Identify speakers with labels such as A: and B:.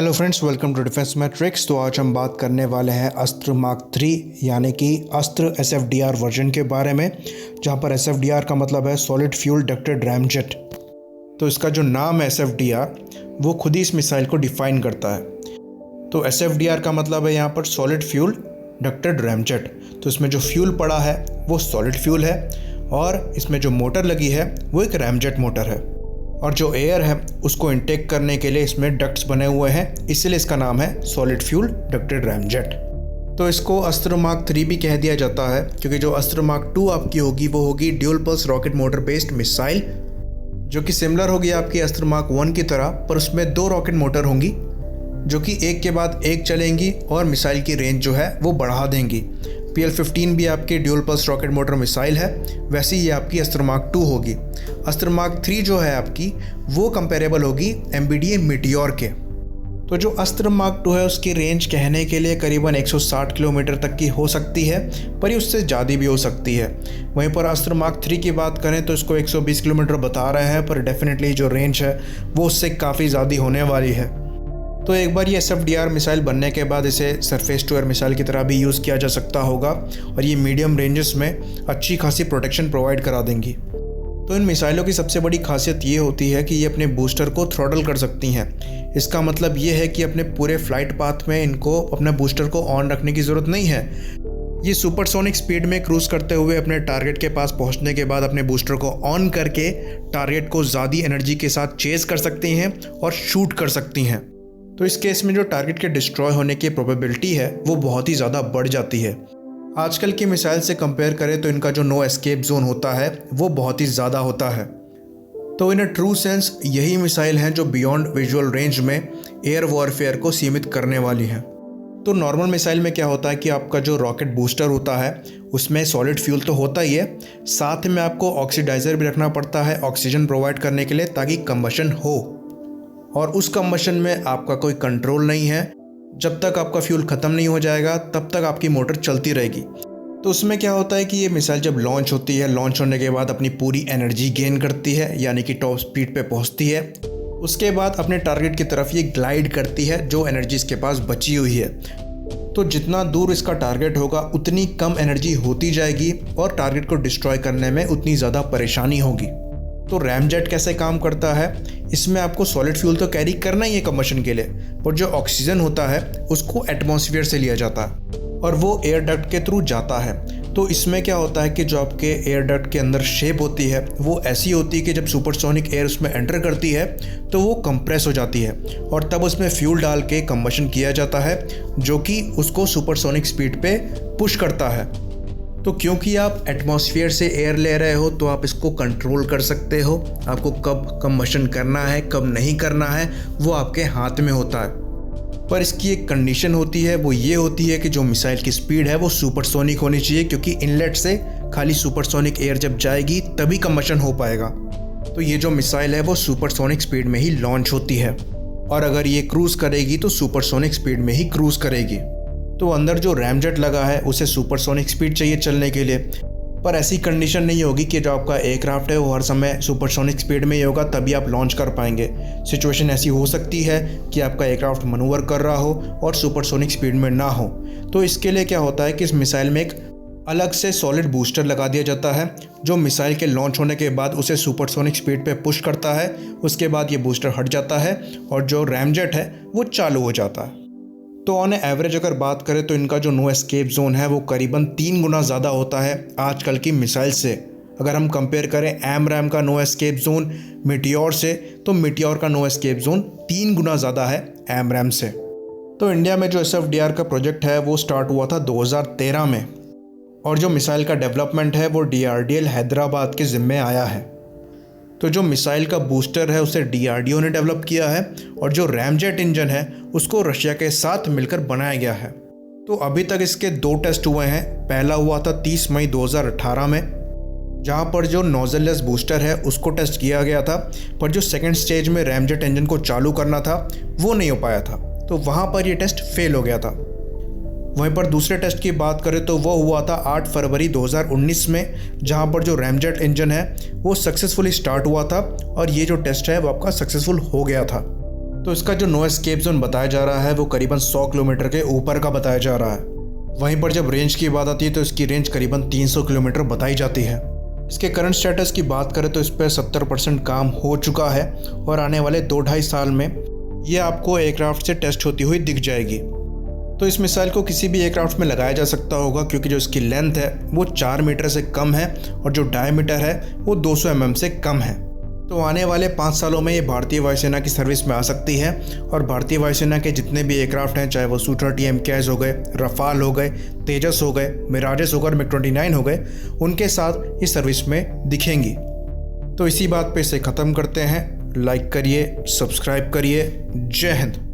A: Hello friends, welcome to defence matrix. तो आज हम बात करने वाले हैं अस्त्र मार्क 3 यानी कि अस्त्र SFDR वर्जन के बारे में, जहां पर SFDR का मतलब है सॉलिड फ्यूल डक्टेड रैमजेट। तो इसका जो नाम है SFDR वो खुद ही इस मिसाइल को डिफाइन करता है। तो SFDR का मतलब है यहाँ पर सॉलिड फ्यूल डक्टेड रैमजेट। तो इसमें जो फ्यूल पड़ा है वो सॉलिड फ्यूल है और इसमें जो मोटर लगी है वो एक रैमजेट मोटर है, और जो एयर है उसको इनटेक करने के लिए इसमें डक्ट्स बने हुए हैं, इसलिए इसका नाम है सॉलिड फ्यूल डक्टेड रैमजेट। तो इसको अस्त्र मार्क 3 भी कह दिया जाता है, क्योंकि जो अस्त्र मार्क 2 आपकी होगी वो होगी dual pulse rocket motor based missile, जो कि सिमिलर होगी आपकी अस्त्र मार्क 1 की तरह, पर उसमें 2 रॉकेट मोटर होंगी जो कि एक के बाद एक चलेंगी और मिसाइल की रेंज जो है वो बढ़ा देंगी। PL-15 भी आपकी dual pulse rocket motor missile है, वैसे ही आपकी अस्त्र मार्क 2 होगी। अस्त्र मार्क 3 जो है आपकी वो कंपेरेबल होगी MBDA मीटियोर के। तो जो अस्त्र मार्क 2 है उसकी रेंज कहने के लिए करीबन 160 किलोमीटर तक की हो सकती है, पर ये उससे ज़्यादा भी हो सकती है। वहीं पर अस्त्र मार्क 3 की बात करें तो इसको 120 किलोमीटर बता रहे हैं, पर डेफिनेटली जो रेंज है वो उससे काफ़ी ज़्यादा होने वाली है। तो एक बार ये SFDR मिसाइल बनने के बाद इसे सरफेस टू एयर मिसाइल की तरह भी यूज़ किया जा सकता होगा, और ये मीडियम रेंजेस में अच्छी खासी प्रोटेक्शन प्रोवाइड करा देंगी। तो इन मिसाइलों की सबसे बड़ी खासियत ये होती है कि ये अपने बूस्टर को थ्रॉटल कर सकती हैं। इसका मतलब ये है कि अपने पूरे फ्लाइट पाथ में इनको अपने बूस्टर को ऑन रखने की ज़रूरत नहीं है। ये सुपरसोनिक स्पीड में क्रूज करते हुए अपने टारगेट के पास पहुंचने के बाद अपने बूस्टर को ऑन करके टारगेट को ज़्यादा एनर्जी के साथ चेज कर सकती हैं और शूट कर सकती हैं। तो इस केस में जो टारगेट के डिस्ट्रॉय होने की प्रोबेबिलिटी है वो बहुत ही ज़्यादा बढ़ जाती है। आजकल की मिसाइल से कंपेयर करें तो इनका जो नो एस्केप जोन होता है वो बहुत ही ज़्यादा होता है। तो इन अ ट्रू सेंस यही मिसाइल हैं जो बियॉन्ड विजुअल रेंज में एयर वॉरफेयर को सीमित करने वाली हैं। तो नॉर्मल मिसाइल में क्या होता है कि आपका जो रॉकेट बूस्टर होता है उसमें सॉलिड फ्यूल तो होता ही है, साथ में आपको ऑक्सीडाइज़र भी रखना पड़ता है ऑक्सीजन प्रोवाइड करने के लिए, ताकि कंबशन हो। और उस कंबशन में आपका कोई कंट्रोल नहीं है। जब तक आपका फ्यूल ख़त्म नहीं हो जाएगा तब तक आपकी मोटर चलती रहेगी। तो उसमें क्या होता है कि ये मिसाइल जब लॉन्च होती है, लॉन्च होने के बाद अपनी पूरी एनर्जी गेन करती है, यानी कि टॉप स्पीड पे पहुंचती है। उसके बाद अपने टारगेट की तरफ ये ग्लाइड करती है जो एनर्जी इसके पास बची हुई है। तो जितना दूर इसका टारगेट होगा उतनी कम एनर्जी होती जाएगी और टारगेट को डिस्ट्रॉय करने में उतनी ज़्यादा परेशानी होगी। तो रैमजेट कैसे काम करता है, इसमें आपको सॉलिड फ्यूल तो कैरी करना ही है कंबशन के लिए, पर जो ऑक्सीजन होता है उसको एटमॉस्फेयर से लिया जाता है और वो एयर डक्ट के थ्रू जाता है। तो इसमें क्या होता है कि जो आपके एयर डक्ट के अंदर शेप होती है वो ऐसी होती है कि जब सुपरसोनिक एयर उसमें एंटर करती है तो वो कंप्रेस हो जाती है और तब उसमें फ्यूल डाल के कंबशन किया जाता है, जो कि उसको सुपरसोनिक स्पीड पे पुश करता है। तो क्योंकि आप एटमॉस्फेयर से एयर ले रहे हो तो आप इसको कंट्रोल कर सकते हो। आपको कब कंबशन करना है कब नहीं करना है वो आपके हाथ में होता है। पर इसकी एक कंडीशन होती है, वो ये होती है कि जो मिसाइल की स्पीड है वो सुपरसोनिक होनी चाहिए, क्योंकि इनलेट से खाली सुपरसोनिक एयर जब जाएगी तभी कंबशन हो पाएगा। तो ये जो मिसाइल है वो सुपरसोनिक स्पीड में ही लॉन्च होती है, और अगर ये क्रूज़ करेगी तो सुपरसोनिक स्पीड में ही क्रूज़ करेगी। तो अंदर जो रैमजेट लगा है उसे सुपरसोनिक स्पीड चाहिए चलने के लिए, पर ऐसी कंडीशन नहीं होगी कि जो आपका एयरक्राफ्ट है वो हर समय सुपरसोनिक स्पीड में ही होगा तभी आप लॉन्च कर पाएंगे। सिचुएशन ऐसी हो सकती है कि आपका एयरक्राफ्ट मनूवर कर रहा हो और सुपरसोनिक स्पीड में ना हो। तो इसके लिए क्या होता है कि इस मिसाइल में एक अलग से सॉलिड बूस्टर लगा दिया जाता है, जो मिसाइल के लॉन्च होने के बाद उसे सुपरसोनिक स्पीड पे पुश करता है। उसके बाद ये बूस्टर हट जाता है और जो रैमजेट है वो चालू हो जाता है। तो ऑन एवरेज अगर बात करें तो इनका जो नो एस्केप जोन है वो करीबन 3 गुना ज़्यादा होता है आजकल की मिसाइल से। अगर हम कंपेयर करें AMRAAM का नो एस्केप जोन मीटियोर से, तो मीटियोर का नो एस्केप जोन 3 गुना ज़्यादा है AMRAAM से। तो इंडिया में जो SFDR का प्रोजेक्ट है वो स्टार्ट हुआ था 2013 में, और जो मिसाइल का डेवलपमेंट है वो DRDL हैदराबाद के ज़िम्मे आया है। तो जो मिसाइल का बूस्टर है उसे DRDO ने डेवलप किया है, और जो रैमजेट इंजन है उसको रशिया के साथ मिलकर बनाया गया है। तो अभी तक इसके 2 टेस्ट हुए हैं। पहला हुआ था 30 मई 2018 में, जहां पर जो नोजललेस बूस्टर है उसको टेस्ट किया गया था, पर जो सेकंड स्टेज में रैमजेट इंजन को चालू करना था वो नहीं हो पाया था, तो वहां पर ये टेस्ट फेल हो गया था। वहीं पर दूसरे टेस्ट की बात करें तो वो हुआ था 8 फरवरी 2019 में, जहां पर जो रैमजेट इंजन है वो सक्सेसफुली स्टार्ट हुआ था, और ये जो टेस्ट है वो आपका सक्सेसफुल हो गया था। तो इसका जो नो एस्केप जोन बताया जा रहा है वो करीबन 100 किलोमीटर के ऊपर का बताया जा रहा है। वहीं पर जब रेंज की बात आती है तो इसकी रेंज करीबन 300 किलोमीटर बताई जाती है। इसके करंट स्टेटस की बात करें तो इस पर 70% काम हो चुका है और आने वाले 2-2.5 साल में ये आपको एयरक्राफ्ट से टेस्ट होती हुई दिख जाएगी। तो इस मिसाइल को किसी भी एयरक्राफ्ट में लगाया जा सकता होगा क्योंकि जो इसकी लेंथ है वो 4 मीटर से कम है और जो डायमीटर है वो 200 mm से कम है। तो आने वाले 5 सालों में ये भारतीय वायुसेना की सर्विस में आ सकती है और भारतीय वायुसेना के जितने भी एयरक्राफ्ट हैं, चाहे वो Su-30 MKIs हो गए, रफाल हो गए, तेजस हो गए, मिराजेस हो गए और MiG-29 हो गए, उनके साथ इस सर्विस में दिखेंगी। तो इसी बात पे इसे ख़त्म करते हैं। लाइक करिए, सब्सक्राइब करिए। जय हिंद।